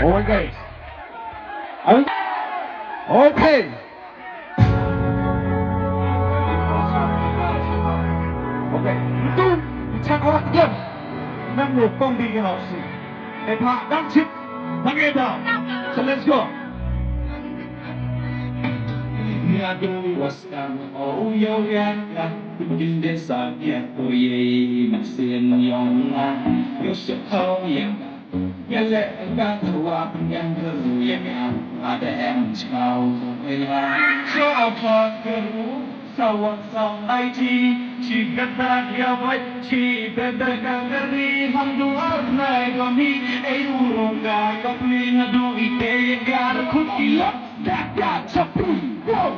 Alright guys. Okay. Okay. Tôi chắc các bạn biết năng lực công ty cái nào gì. Hip hop đang chip đang nghe nào. So let's go. Nhà tôi was down oh yo yeah in the sun yeah oh yeah mà xin yong à yo sẽ thâu yeah yeah lệ ga thua yeah thua yeah ada em chào yeah cho phật sau sau ai chi chỉ cần ta kia vậy chỉ bên đây cả người hâm đua này còn đi ấy đủ cả các linh đua ite cả khúc kỳ lắm đã chập go.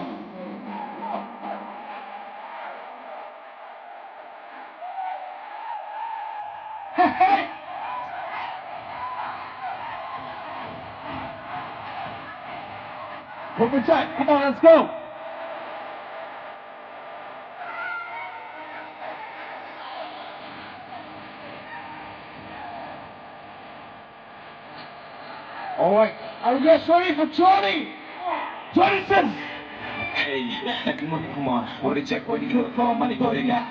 One more time. Come on, let's go. All right. Are you guys ready for Johnny? Johnny says. Hey, come on, what a check when you look for money, go to got.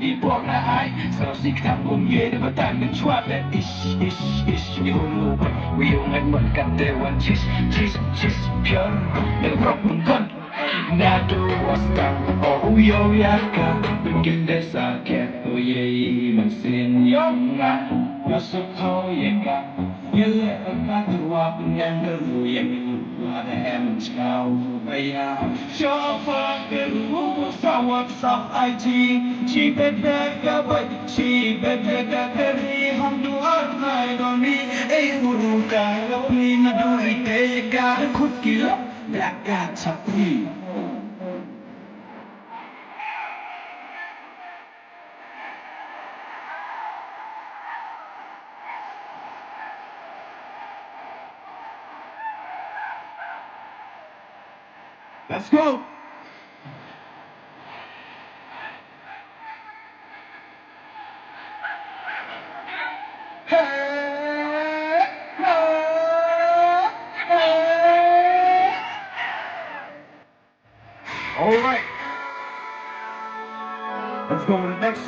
You bought my eye, so sick time when you never time to swap that ish, you know, we don't like one got there one cheese, pure, the problem gun. Now do what's down, oh yo, yaka, begin this I can't, oh yeah, man, sin young, you're so cold, yeah, you let a man to walk and the yeah. Ada em chào bây giờ cho phật gần ngũ sau sau ai chỉ bên đây cả vậy chỉ bên đây cả cái không đua này còn đi ấy đủ cả lúc đi nó đuổi thế cả khúc kia đã cả chặt đi. Let's go. All right. Let's go to the next one.